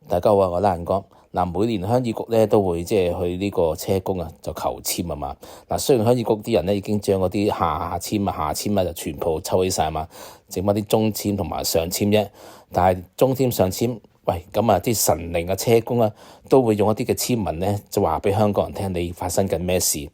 大家好啊，我拉人哥。每年鄉議局咧都會去呢個車公啊，就求籤啊嘛。雖然鄉議局啲人咧已經將嗰啲下籤就全部抽起晒嘛，剩翻啲中籤同埋上籤啫。但係中籤上籤，咁啲神靈嘅車公啊，都會用一啲嘅籤文咧，就話俾香港人聽你發生緊咩事。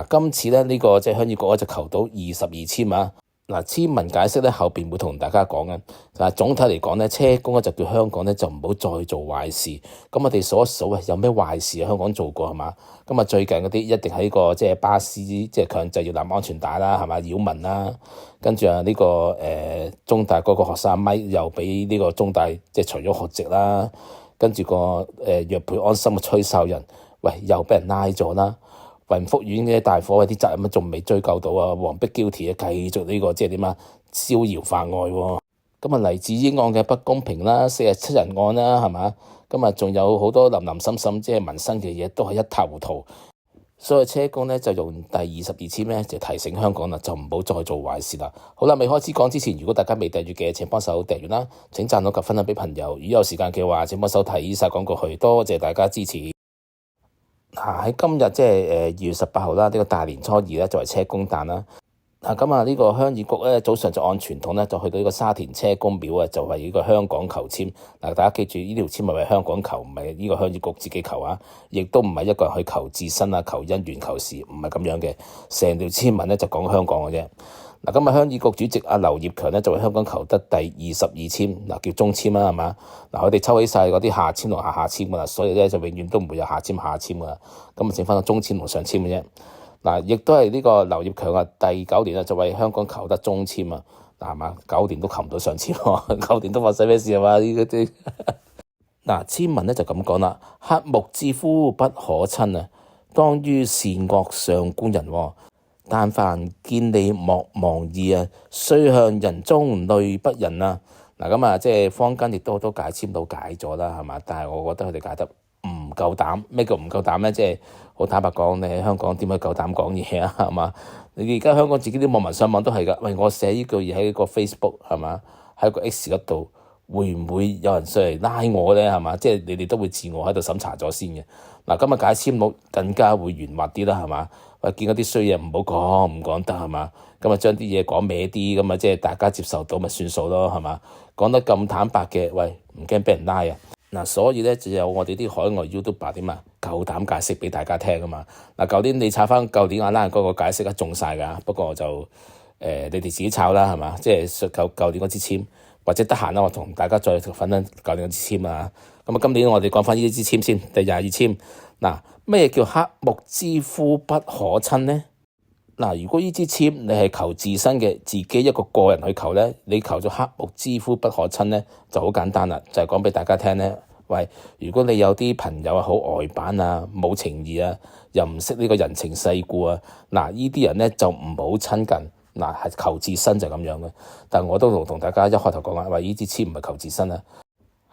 今次咧呢個鄉議局咧就求到22籤啊。籤文解釋咧後邊會同大家講嘅，但係總體嚟講咧，車公咧就叫香港咧就唔好再做壞事。咁我哋數一數有咩壞事香港做過係嘛？最近嗰啲一定係個巴士強制要攬安全帶啦，係嘛，擾民啦。跟住呢個中大嗰個學生咪又俾呢個中大除咗學籍啦。跟住個約培安心嘅吹哨人，又俾人拉咗啦。雲福苑嘅大火啲責任仲未追究到啊！黃碧嬌條繼續呢個逍遙法外喎。黎智英案嘅不公平啦，47人案啦，係嘛？仲有好多林林森森民生嘅嘢都係一塌糊塗。所以車公咧就用第22籤咧就提醒香港啦，就唔好再做壞事啦。好啦，未開始講之前，如果大家未訂閱嘅，請幫手訂閱啦，請讚好及分享俾朋友。如果有時間嘅話，請幫手睇晒廣告去，多謝大家支持。喺今日2月18號啦，呢個大年初二咧就係車公誕啦。呢個鄉議局咧早上就按傳統咧就去到呢個沙田車公廟啊，就為呢個香港求籤。大家記住呢條籤係為香港求，唔係呢個鄉議局自己求啊，亦都唔係一個人去求自身啊、求姻緣、求事，唔係咁樣嘅。成條籤文咧就講香港嘅啫。今日鄉議局主席阿劉業強咧就為香港求得第22籤，叫中籤啦，係嘛？佢哋抽起晒嗰啲下籤同下籤噶啦，所以咧就永遠都唔會有下籤噶啦。剩翻個中籤同上籤嘅啫。亦都係呢個劉業強啊，第9年就為香港求得中籤啊，係嘛？9年都求唔到上籤，9年都發生咩事係嘛？呢啲籤文咧就咁講啦，黑木之夫不可親啊，當於善惡上觀人。但凡見你莫忘義啊，須向人中淚不忍啊。坊間亦都好多解籤都解咗啦，係嘛？但係我覺得佢哋解得唔夠膽。咩叫唔夠膽咧？好坦白講，你喺香港點解夠膽講嘢啊？係嘛？你而家香港自己啲網民上網都係㗎。我寫呢句嘢喺個 Facebook 係嘛？喺個 X 嗰度，會唔會有人上嚟拉我咧？係嘛？你哋都會自我喺度審查咗先嘅。今日解籤錄更加會圓滑啲啦，係嘛？見嗰啲衰嘢唔好講，唔講得係嘛？將啲嘢講歪啲咁啊，大家接受到咪算數咯，係嘛？講得咁坦白嘅，唔驚俾人拉啊！所以咧就有我哋啲海外 YouTuber 點啊，夠膽解釋俾大家聽啊嘛！舊年你抄翻舊年阿拉嗰個解釋中晒㗎，不過就你哋自己抄啦，係嘛？舊年嗰支籤，或者得閒啦，我同大家再分享舊年嗰支籤啊！今年我哋講翻呢支籤先，第22籤。咩叫黑木之夫不可親呢？如果呢支籤你係求自身嘅，自己一個人去求咧，你求咗黑木之夫不可親咧，就好簡單啦，就係講俾大家聽咧。如果你有啲朋友好呆板啊，冇情義啊，又唔識呢個人情世故啊，呢啲人咧就唔好親近。係求自身就咁樣嘅。但我都同大家一開頭講啦，呢支籤唔係求自身啊。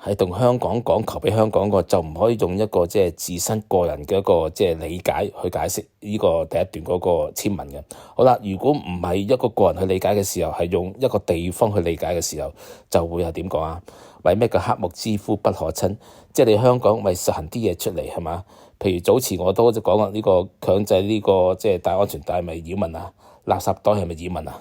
係同香港講，求俾香港個，就唔可以用一個自身個人嘅一個理解去解釋呢個第一段嗰個籤文嘅。好啦，如果唔係一個人去理解嘅時候，係用一個地方去理解嘅時候，就會係點講啊？為咩叫黑木之夫不可親？你香港咪實行啲嘢出嚟係嘛？譬如早前我都講啦，呢個強制呢個戴安全帶咪擾民啊，垃圾袋係咪擾民啊？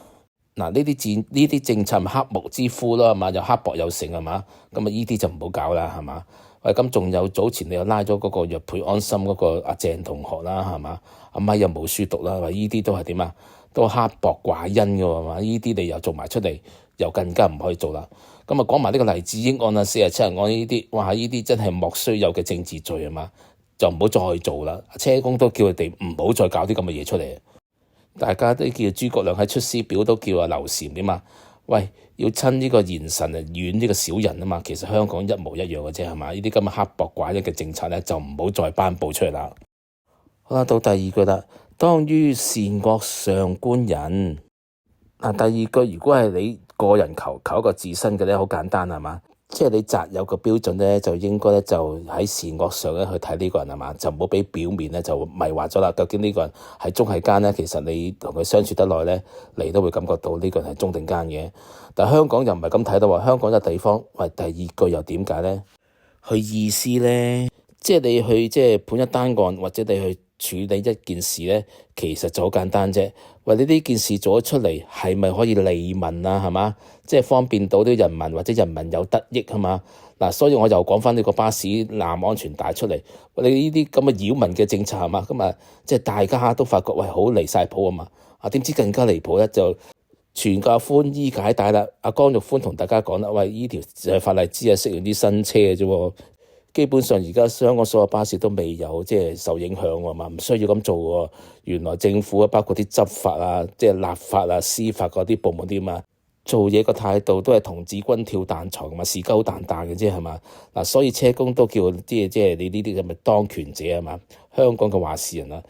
呢啲政策咪黑木之夫咯，係嘛？又刻薄又成係嘛？呢啲就唔好搞啦，係嘛？咁仲有早前你又拉咗嗰個約培安心嗰個阿鄭同學啦，係嘛？阿咪又冇書讀啦，呢啲都係點啊？都刻薄寡恩㗎喎，係嘛？呢啲你又做埋出嚟，又更加唔可以做啦。講埋呢個黎智英案啊、47人案呢啲，呢啲真係莫須有嘅政治罪係嘛？就唔好再做啦。車公都叫佢哋唔好再搞啲咁嘅嘢出嚟。大家都叫諸葛亮喺出師表都叫劉禪點啊？要親呢個賢臣啊，遠呢個小人啊嘛。其實香港一模一樣嘅啫，係嘛？呢啲咁嘅刻薄寡恩嘅政策咧，就唔好再頒布出嚟啦。好啦，到第二句啦，當於善惡上觀人。第二句如果係你個人求一個自身嘅咧，好簡單係嘛？你擇有個標準咧，就應該咧就喺善惡上咧去睇呢個人係嘛，就唔好俾表面咧就迷惑咗啦。究竟呢個人係忠係奸咧？其實你同佢相處得耐咧，你都會感覺到呢個人係忠定奸嘅。但香港又唔係咁睇到喎。香港嘅地方，第二句又點解咧？佢意思咧，即係你去即係判一單案，或者你去處理一件事咧，其實就好簡單啫。喂，你呢件事做咗出嚟，係咪可以利民啊？係嘛，即係方便到啲人民，或者人民有得益係嘛？嗱，所以我又講翻呢個巴士攬安全帶出嚟。你呢啲咁嘅擾民嘅政策係嘛？咁啊，即係大家都發覺喂好離晒譜啊嘛。啊，點知更加離譜咧？就全個阿寬衣解帶啦。阿江玉歡同大家講啦，喂，呢條法例只係適用啲新車嘅啫。基本上而家香港所有巴士都未有即係受影響喎嘛，唔需要咁做喎。原來政府啊，包括啲執法啊、即係立法啊、司法嗰啲部門啲嘛，做嘢個態度都係童子軍跳彈床嘛，是鳩彈彈嘅啫係嘛。嗱，所以車工都叫即係你呢啲咁嘅當權者啊嘛，香港嘅話事人啊，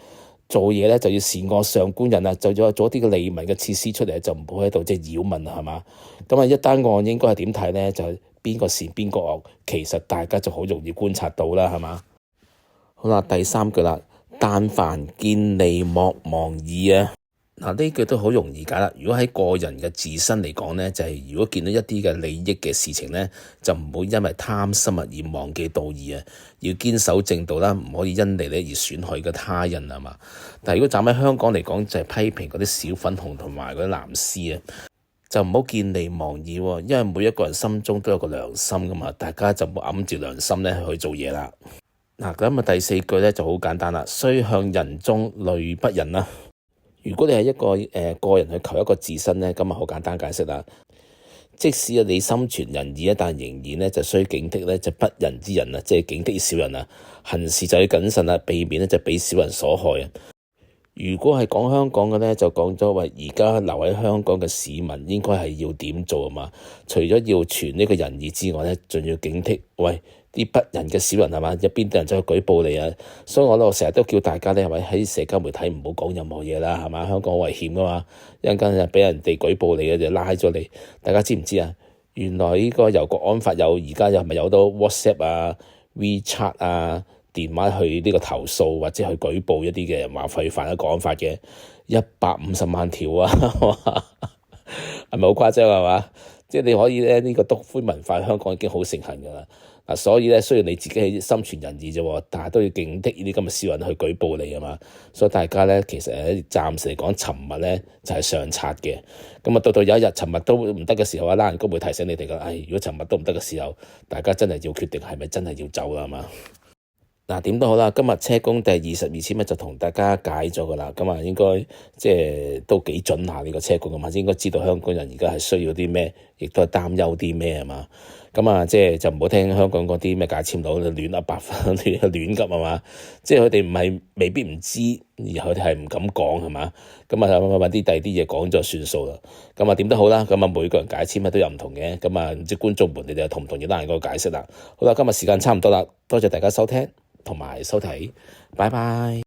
做嘢咧就要善惡上官人啊，就要做啲嘅利民嘅設施出嚟，就唔好喺度即係擾民係嘛。咁啊，一單案應該係點睇咧？就係邊個善邊個惡，其實大家就好容易觀察到啦，係嘛？好啦，第三句啦，但凡見利莫忘義啊！嗱，呢句都好容易解啦。如果喺個人嘅自身嚟講咧，就係如果見到一啲嘅利益嘅事情咧，就唔好因為貪心啊而忘記道義啊，要堅守正道啦，唔可以因利咧而損害嘅他人係嘛。但係如果站喺香港嚟講，就係批評嗰啲小粉紅同埋嗰啲藍絲啊。就唔好見利忘義喎，因為每一個人心中都有個良心噶嘛，大家就唔好揞住良心咧去做嘢啦。嗱，咁啊第四句咧就好簡單啦，須向人中慮不仁啦。如果你係一個個人去求一個自身咧，咁啊好簡單解釋啦。即使你心存仁義，但仍然咧就需警惕咧就不仁之人啊，即係警惕小人啊，行事就要謹慎啦，避免咧就俾小人所害啊。如果係講香港嘅咧，就講咗話，而家留喺香港嘅市民應該係要點做啊嘛？除咗要傳呢個仁義之外咧，仲要警惕，喂啲不仁嘅小人係嘛？有邊啲人走去舉報你啊？所以我成日都叫大家咧，係咪喺社交媒體唔好講任何嘢啦，係嘛？香港好危險噶嘛，一陣間就俾人哋舉報你嘅就拉咗你。大家知唔知啊？原來呢個由國安法有，而家又係咪有到 WhatsApp 啊、WeChat 啊？電話去呢個投訴或者去舉報一啲嘅人話違反咗國安法嘅150萬條啊，係咪好誇張係嘛？即係你可以咧，呢個篤灰文化香港已經好盛行㗎啦。嗱，所以咧，雖然你自己係心存仁義啫，但係都要警惕呢啲咁嘅小人去舉報你啊嘛。所以大家咧，其實暫時嚟講，沉默咧就係上策嘅。咁啊，到有一日沉默都唔得嘅時候啊，拉人工會提醒你哋㗎。如果沉默都唔得嘅時候，大家真係要決定係咪真係要走啦，係嘛？嗱，點都好啦，今日車公第22籤就同大家解咗噶啦，咁啊應該即係都幾準下呢個車公咁啊，應該知道香港人而家係需要啲咩，亦都係擔憂啲咩係嘛，咁啊即係就唔好聽香港嗰啲咩解籤佬亂噏白粉亂急係嘛，即係佢哋唔係未必唔知，而佢哋係唔敢講係嘛，咁啊揾啲第二啲嘢講咗算數啦，咁啊點都好啦，咁啊每個人解籤都有唔同嘅，咁啊唔知觀眾們你哋同唔同意拉人嗰個解釋啦？好啦，今日時間差唔多啦，多謝大家收聽同埋收睇，拜拜。